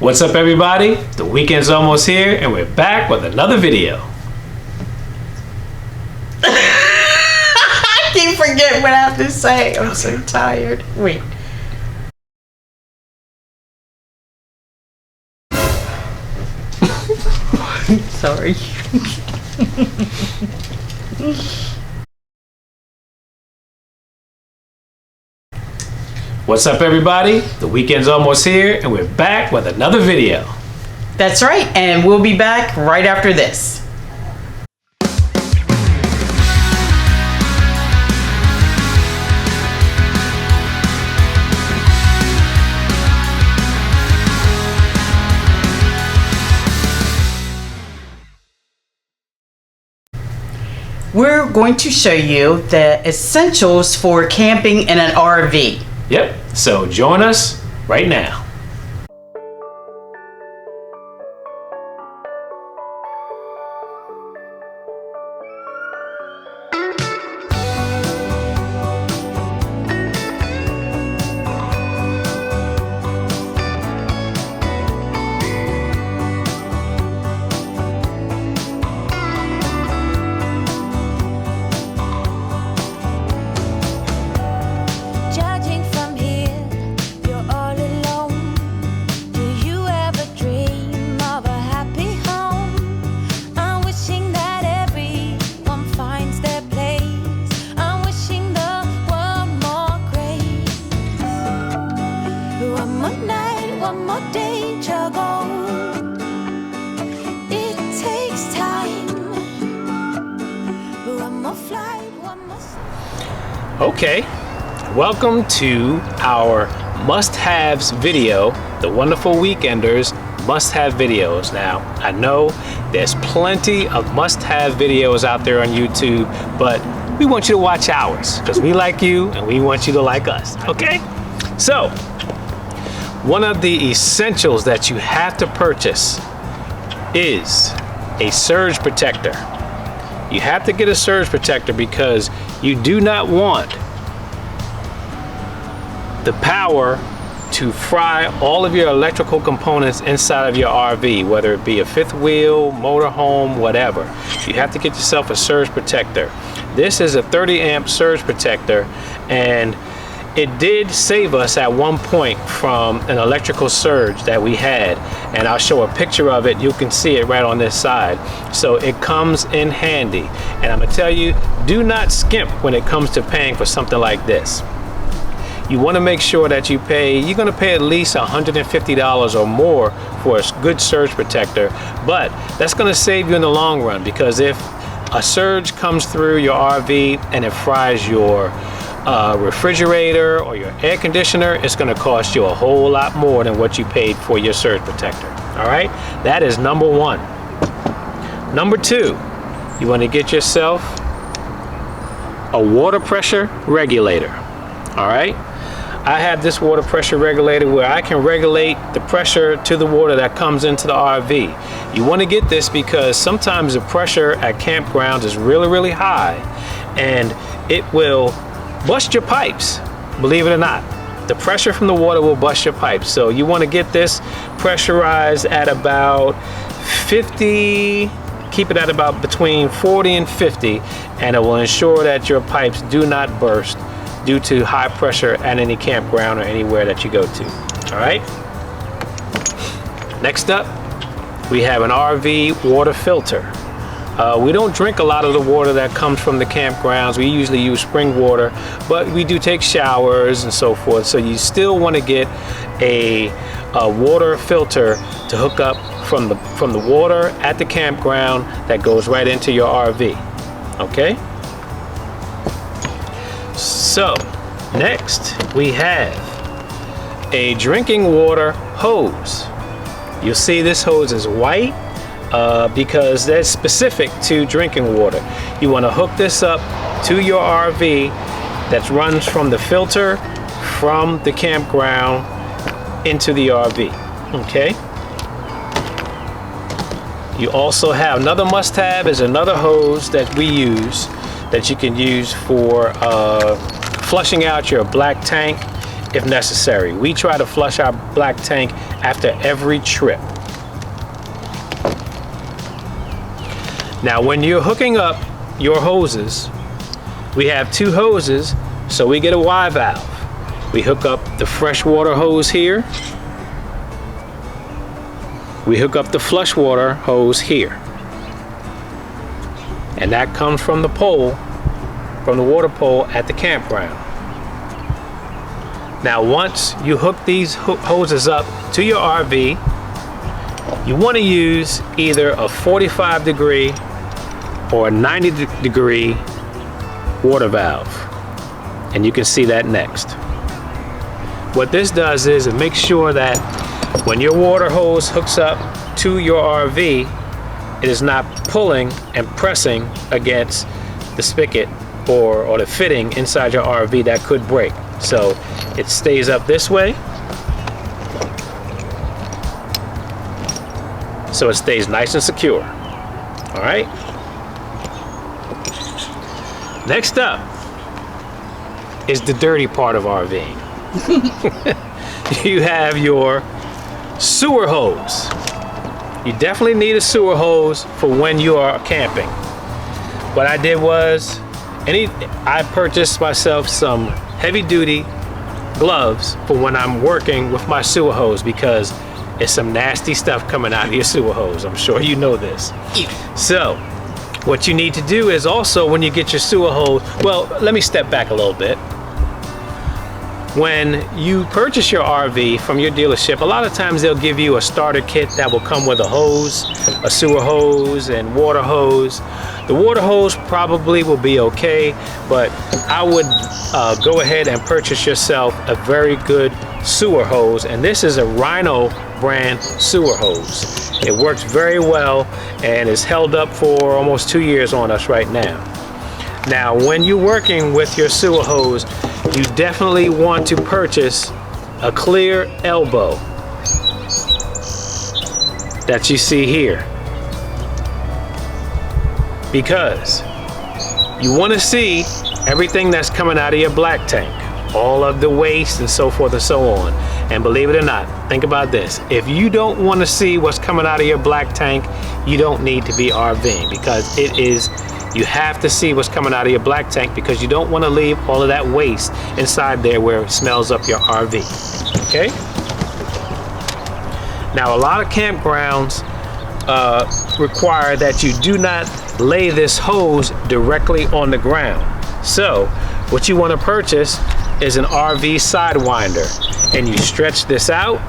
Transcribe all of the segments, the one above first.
What's up, everybody? The weekend's almost here and we're back with another video. I keep forgetting what I have to say. I'm so tired. Wait. Sorry. What's up, everybody? The weekend's almost here and we're back with another video. That's right, and we'll be back right after this. We're going to show you the essentials for camping in an RV. Yep, so join us right now. Okay, welcome to our must-haves video, the Wonderful Weekenders must-have videos. Now, I know there's plenty of must-have videos out there on YouTube, but we want you to watch ours because we like you and we want you to like us, okay? So, one of the essentials that you have to purchase is a surge protector. You have to get a surge protector because you do not want the power to fry all of your electrical components inside of your RV, whether it be a fifth wheel, motorhome, whatever. You have to get yourself a surge protector. This is a 30 amp surge protector, and it did save us at one point from an electrical surge that we had, and I'll show a picture of it. You can see it right on this side. So it comes in handy, and I'm gonna tell you, do not skimp when it comes to paying for something like this. You want to make sure that you're gonna pay at least $150 or more for a good surge protector, but that's gonna save you in the long run, because if a surge comes through your RV and it fries your refrigerator or your air conditioner, it's going to cost you a whole lot more than what you paid for your surge protector. All right, that is number one. Number two, you want to get yourself a water pressure regulator. All right, I have this water pressure regulator where I can regulate the pressure to the water that comes into the RV. You want to get this because sometimes the pressure at campgrounds is really high, and it will bust your pipes. Believe it or not, the pressure from the water will bust your pipes. So you want to get this pressurized at about 50, keep it at about between 40 and 50, and it will ensure that your pipes do not burst due to high pressure at any campground or anywhere that you go to. All right, next up, we have an RV water filter. We don't drink a lot of the water that comes from the campgrounds. We usually use spring water, but we do take showers and so forth. So you still want to get a water filter to hook up from the water at the campground that goes right into your RV. Okay? So next we have a drinking water hose. You'll see this hose is white because that's specific to drinking water. You want to hook this up to your RV that runs from the filter from the campground into the RV. Okay. You also have another must-have is another hose that we use that you can use for flushing out your black tank if necessary. We try to flush our black tank after every trip. Now when you're hooking up your hoses, we have two hoses, so we get a Y valve. We hook up the freshwater hose here. We hook up the flush water hose here. And that comes from the pole, from the water pole at the campground. Now once you hook these hoses up to your RV, you want to use either a 45 degree or a 90 degree water valve. And you can see that next. What this does is it makes sure that when your water hose hooks up to your RV, it is not pulling and pressing against the spigot or the fitting inside your RV that could break. So it stays up this way, so it stays nice and secure. All right. Next up is the dirty part of RVing. You have your sewer hose. You definitely need a sewer hose for when you are camping. What I did was, I purchased myself some heavy duty gloves for when I'm working with my sewer hose, because it's some nasty stuff coming out of your sewer hose. I'm sure you know this. So what you need to do is also, when you get your sewer hose, well, let me step back a little bit. When you purchase your RV from your dealership, a lot of times they'll give you a starter kit that will come with a hose, a sewer hose, and water hose. The water hose probably will be okay, but I would go ahead and purchase yourself a very good sewer hose, and this is a Rhino brand sewer hose. It works very well and is held up for almost 2 years on us right now. Now, when you're working with your sewer hose, you definitely want to purchase a clear elbow that you see here, because you want to see everything that's coming out of your black tank, all of the waste and so forth and so on. And believe it or not, think about this. If you don't want to see what's coming out of your black tank, you don't need to be RVing, because you have to see what's coming out of your black tank, because you don't want to leave all of that waste inside there where it smells up your RV. Okay? Now, a lot of campgrounds require that you do not lay this hose directly on the ground. So what you want to purchase is an RV sidewinder, and you stretch this out,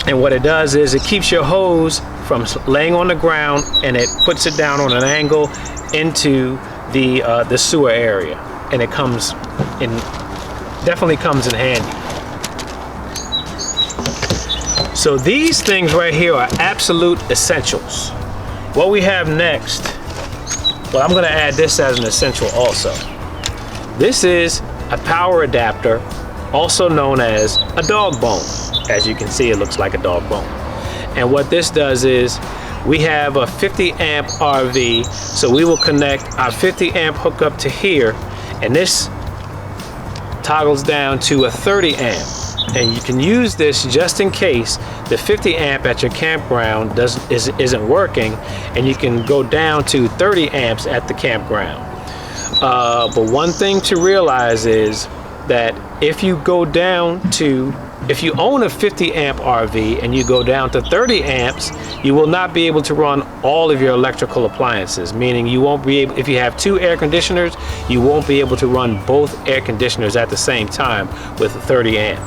and what it does is it keeps your hose from laying on the ground, and it puts it down on an angle into the sewer area, and it definitely comes in handy. So these things right here are absolute essentials. What we have next, well, I'm going to add this as an essential also. This is a power adapter, also known as a dog bone. As you can see, it looks like a dog bone. And what this does is, we have a 50 amp RV, so we will connect our 50 amp hookup to here, and this toggles down to a 30 amp. And you can use this just in case the 50 amp at your campground isn't working, and you can go down to 30 amps at the campground. But one thing to realize is that if you own a 50 amp RV and you go down to 30 amps, you will not be able to run all of your electrical appliances, meaning you won't be able, if you have 2 air conditioners, you won't be able to run both air conditioners at the same time with a 30 amp.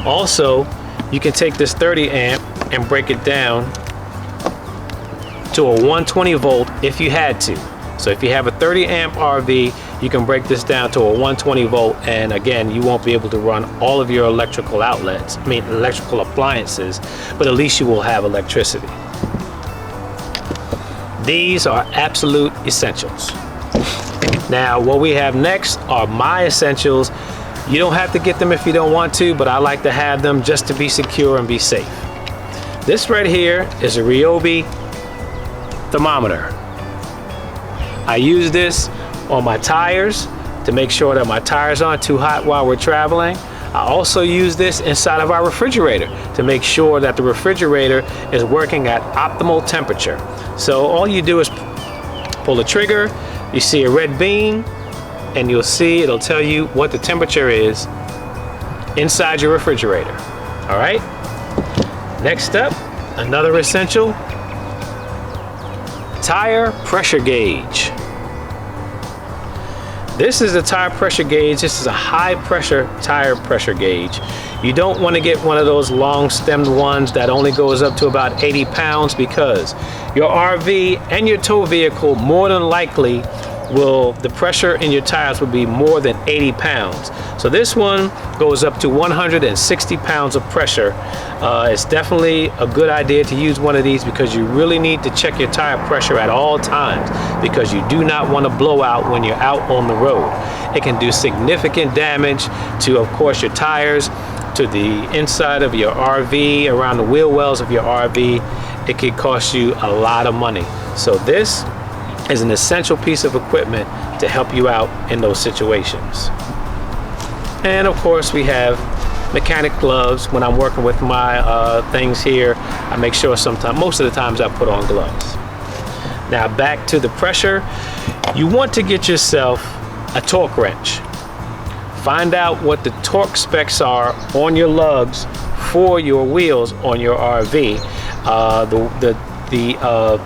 Also, you can take this 30 amp and break it down to a 120 volt if you had to. So if you have a 30 amp RV, you can break this down to a 120 volt, and again, you won't be able to run all of your electrical electrical appliances, but at least you will have electricity. These are absolute essentials. Now, what we have next are my essentials. You don't have to get them if you don't want to, but I like to have them just to be secure and be safe. This right here is a Ryobi thermometer. I use this on my tires to make sure that my tires aren't too hot while we're traveling. I also use this inside of our refrigerator to make sure that the refrigerator is working at optimal temperature. So all you do is pull the trigger, you see a red beam, and you'll see it'll tell you what the temperature is inside your refrigerator. All right? Next up, another essential, tire pressure gauge. This is a tire pressure gauge. This is a high pressure tire pressure gauge. You don't want to get one of those long stemmed ones that only goes up to about 80 pounds, because your RV and your tow vehicle more than likely the pressure in your tires will be more than 80 pounds. So this one goes up to 160 pounds of pressure. It's definitely a good idea to use one of these, because you really need to check your tire pressure at all times, because you do not want to blow out when you're out on the road. It can do significant damage to, of course, your tires, to the inside of your RV, around the wheel wells of your RV. It could cost you a lot of money. So this is an essential piece of equipment to help you out in those situations. And of course, we have mechanic gloves. When I'm working with my things here, I make sure most of the times I put on gloves. Now back to the pressure. You want to get yourself a torque wrench. Find out what the torque specs are on your lugs for your wheels on your RV. The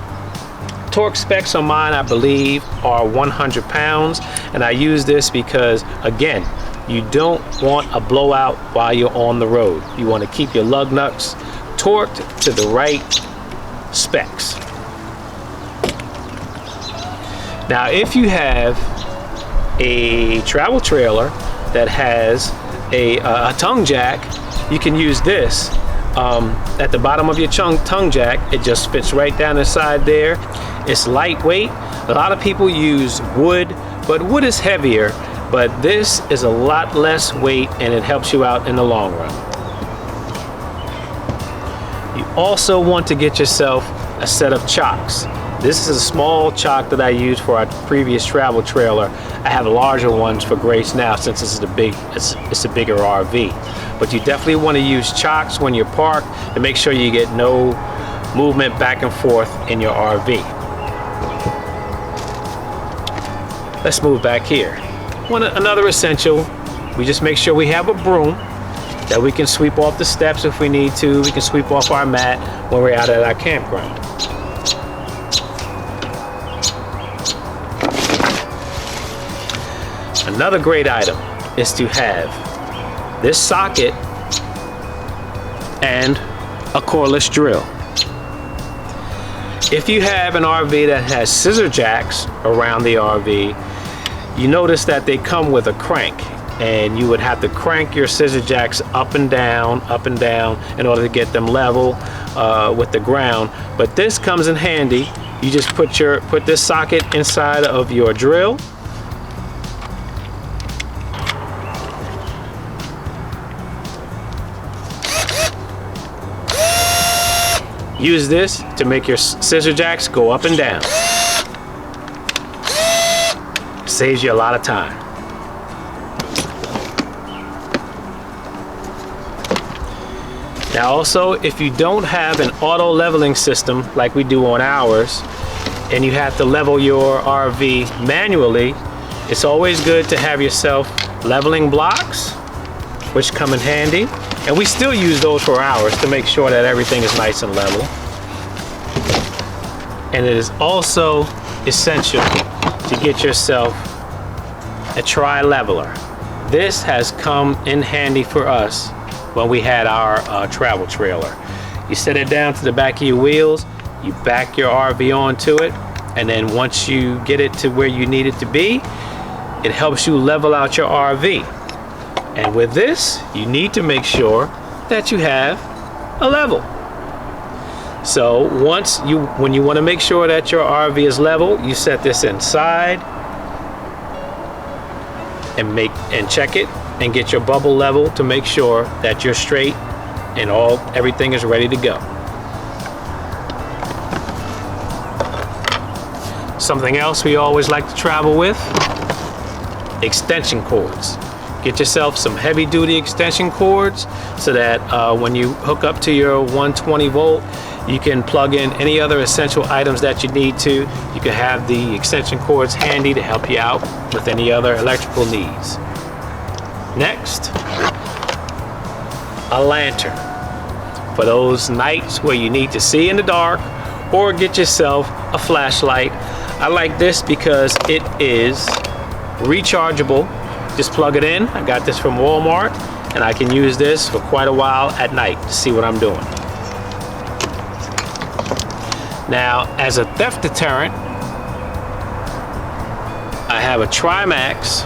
torque specs on mine, I believe, are 100 pounds, and I use this because, again, you don't want a blowout while you're on the road. You want to keep your lug nuts torqued to the right specs. Now, if you have a travel trailer that has a tongue jack, you can use this. At the bottom of your tongue jack, it just fits right down inside there. It's lightweight. A lot of people use wood, but wood is heavier, but this is a lot less weight, and it helps you out in the long run. You also want to get yourself a set of chocks. This is a small chock that I used for our previous travel trailer. I have larger ones for Grace now, since this is it's a bigger RV. But you definitely want to use chocks when you're parked to make sure you get no movement back and forth in your RV. Let's move back here. Another essential, we just make sure we have a broom that we can sweep off the steps if we need to. We can sweep off our mat when we're out at our campground. Another great item is to have this socket and a cordless drill. If you have an RV that has scissor jacks around the RV, you notice that they come with a crank, and you would have to crank your scissor jacks up and down in order to get them level with the ground. But this comes in handy. You just put this socket inside of your drill. Use this to make your scissor jacks go up and down. Saves you a lot of time. Now also, if you don't have an auto leveling system like we do on ours, and you have to level your RV manually, it's always good to have yourself leveling blocks, which come in handy. And we still use those for ours to make sure that everything is nice and level. And it is also essential to get yourself a TriLeveler. This has come in handy for us when we had our travel trailer. You set it down to the back of your wheels, you back your RV onto it, and then once you get it to where you need it to be, it helps you level out your RV. And with this, you need to make sure that you have a level. So when you want to make sure that your RV is level, you set this inside and check it and get your bubble level to make sure that you're straight and everything is ready to go. Something else we always like to travel with extension cords. Get yourself some heavy duty extension cords so that when you hook up to your 120 volt, you can plug in any other essential items that you need to. You can have the extension cords handy to help you out with any other electrical needs. Next, a lantern. For those nights where you need to see in the dark, or get yourself a flashlight. I like this because it is rechargeable. Just plug it in. I got this from Walmart, and I can use this for quite a while at night to see what I'm doing. Now, as a theft deterrent, I have a Trimax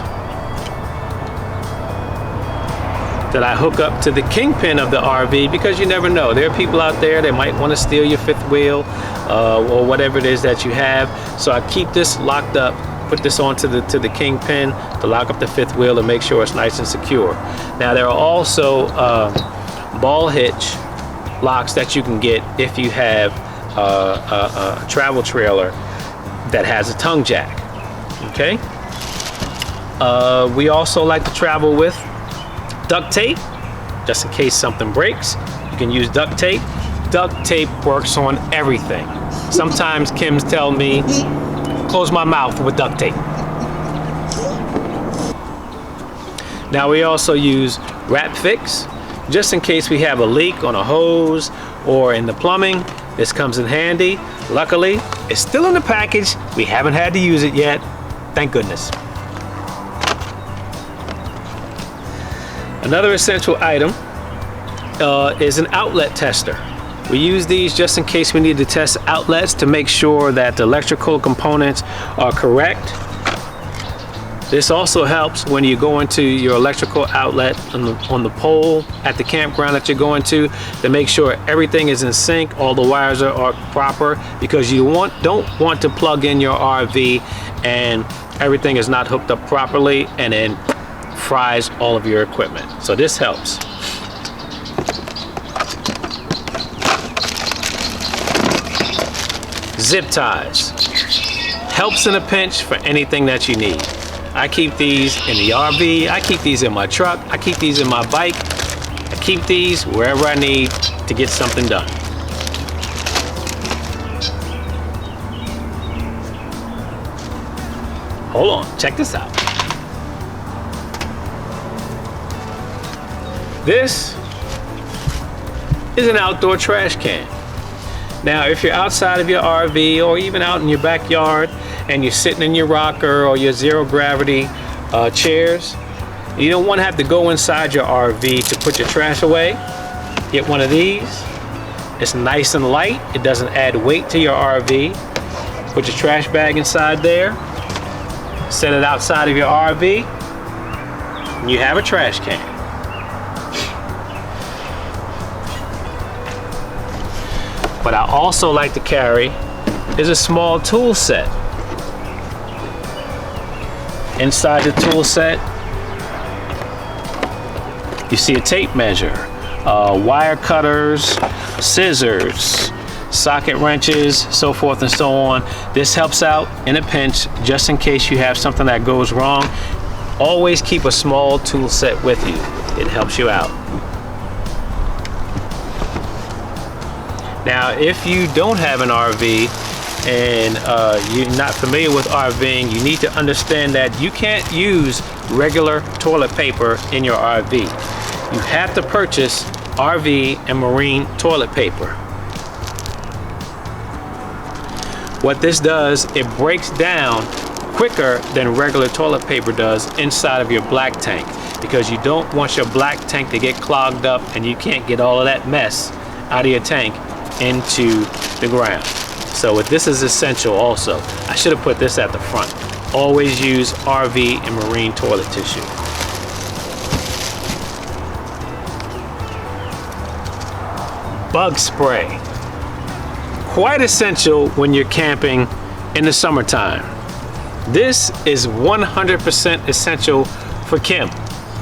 that I hook up to the kingpin of the RV, because you never know. There are people out there that might want to steal your fifth wheel or whatever it is that you have. So I keep this locked up, put this onto the kingpin to lock up the fifth wheel and make sure it's nice and secure. Now there are also ball hitch locks that you can get if you have a travel trailer that has a tongue jack. Okay. We also like to travel with duct tape, just in case something breaks. You can use duct tape. Duct tape works on everything. Sometimes Kim's tell me, close my mouth with duct tape. Now we also use Wrap Fix, just in case we have a leak on a hose or in the plumbing. This comes in handy. Luckily, it's still in the package. We haven't had to use it yet. Thank goodness. Another essential item is an outlet tester. We use these just in case we need to test outlets to make sure that the electrical components are correct. This also helps when you go into your electrical outlet on the pole at the campground that you're going to make sure everything is in sync, all the wires are proper, because you don't want to plug in your RV and everything is not hooked up properly and then fries all of your equipment. So this helps. Zip ties. Helps in a pinch for anything that you need. I keep these in the RV, I keep these in my truck, I keep these in my bike. I keep these wherever I need to get something done. Hold on, check this out. This is an outdoor trash can. Now, if you're outside of your RV or even out in your backyard and you're sitting in your rocker or your zero gravity chairs, you don't want to have to go inside your RV to put your trash away. Get one of these. It's nice and light. It doesn't add weight to your RV. Put your trash bag inside there. Set it outside of your RV. And you have a trash can. What I also like to carry is a small tool set. Inside the tool set, you see a tape measure, wire cutters, scissors, socket wrenches, so forth and so on. This helps out in a pinch, just in case you have something that goes wrong. Always keep a small tool set with you. It helps you out. Now, if you don't have an RV and you're not familiar with RVing, you need to understand that you can't use regular toilet paper in your RV. You have to purchase RV and marine toilet paper. What this does, it breaks down quicker than regular toilet paper does inside of your black tank, because you don't want your black tank to get clogged up and you can't get all of that mess out of your tank into the ground. So this is essential also. I should have put this at the front. Always use RV and marine toilet tissue. Bug spray. Quite essential when you're camping in the summertime. This is 100% essential for Kim,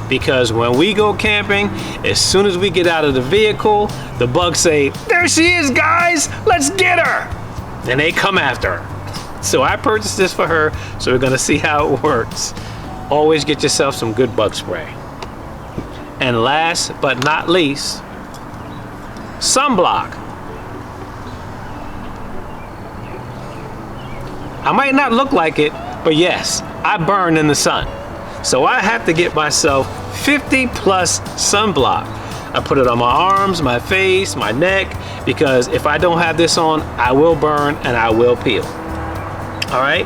because when we go camping, as soon as we get out of the vehicle, the bugs say, "There she is, guys, let's get her!" And they come after her. So I purchased this for her, so we're gonna see how it works. always get yourself some good bug spray. And last but not least, sunblock. I might not look like it, but yes, I burn in the sun. So I have to get myself 50 plus sunblock. I put it on my arms, my face, my neck, because if I don't have this on, I will burn and I will peel. All right,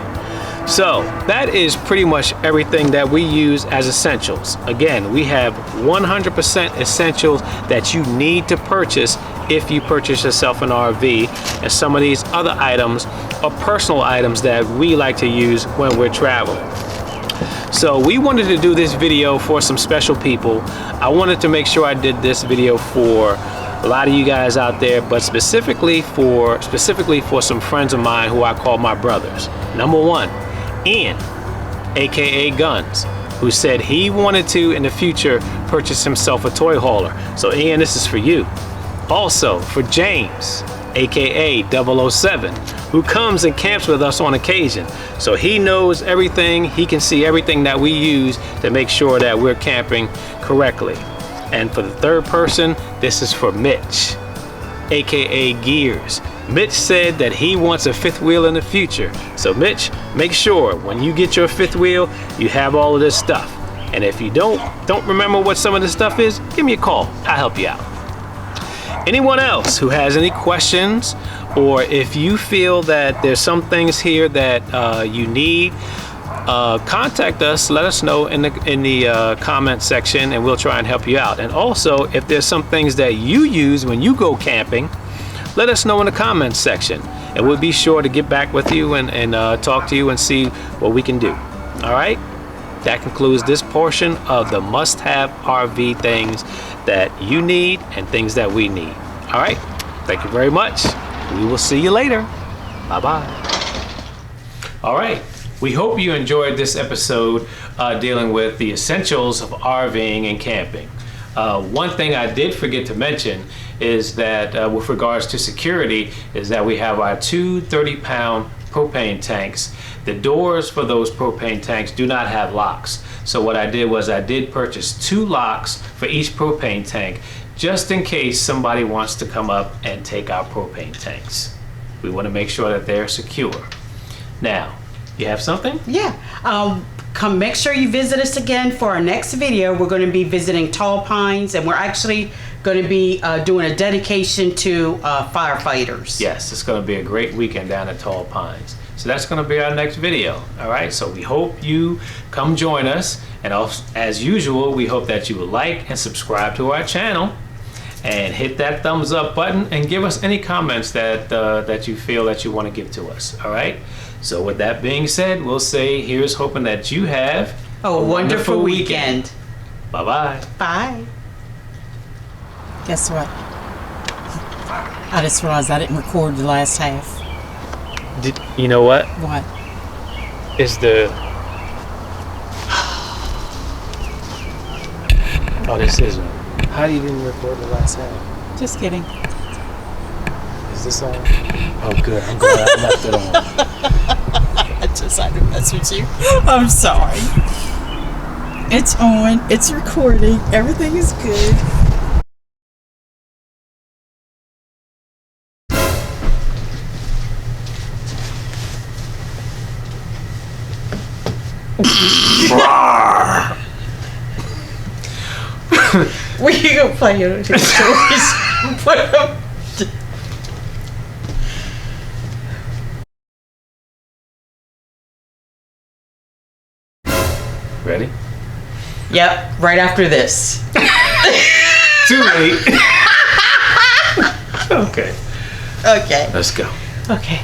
so that is pretty much everything that we use as essentials. Again, we have 100% essentials that you need to purchase if you purchase yourself an RV, and some of these other items are personal items that we like to use when we're traveling. So we wanted to do this video for some special people. I wanted to make sure I did this video for a lot of you guys out there, but specifically for some friends of mine who I call my brothers. Number one, Ian, aka Guns, who said he wanted to in the future purchase himself a toy hauler. So Ian, this is for you. Also for James, aka 007, who comes and camps with us on occasion. So he knows everything, he can see everything that we use to make sure that we're camping correctly. And for the third person, this is for Mitch, aka Gears. Mitch said that he wants a fifth wheel in the future. So Mitch, make sure when you get your fifth wheel, you have all of this stuff. And if you don't remember what some of this stuff is, give me a call, I'll help you out. Anyone else who has any questions, or if you feel that there's some things here that you need, contact us. Let us know in the comment section, and we'll try and help you out. And also, if there's some things that you use when you go camping, let us know in the comments section, and we'll be sure to get back with you and talk to you and see what we can do. All right, that concludes this portion of the must-have RV things that you need and things that we need. All right, thank you very much. We will see you later. Bye-bye. All right, we hope you enjoyed this episode dealing with the essentials of RVing and camping. One thing I did forget to mention is that with regards to security, is that we have our two 30-pound propane tanks. The doors for those propane tanks do not have locks. So what I did was I did purchase 2 locks for each propane tank, just in case somebody wants to come up and take our propane tanks. We want to make sure that they're secure. Now, you have something? Yeah. Come make sure you visit us again for our next video. We're going to be visiting Tall Pines, and we're actually going to be doing a dedication to firefighters. Yes, it's going to be a great weekend down at Tall Pines. So that's going to be our next video. All right, so we hope you come join us, and as usual, we hope that you will like and subscribe to our channel and hit that thumbs up button and give us any comments that that you feel that you want to give to us. All right, so with that being said, we'll say here's hoping that you have a wonderful weekend. Bye-bye. Bye. Guess what? I just realized I didn't record the last half. Did you know what? What? Is the oh, this isn't. How do you even record the last half? Just kidding. Is this on? Oh, good. I'm glad I left it on. I just had to mess with you. I'm sorry. It's on. It's recording. Everything is good. We gonna play your stories. Put them. Ready? Yep, right after this. Too late. Okay. Okay. Let's go. Okay.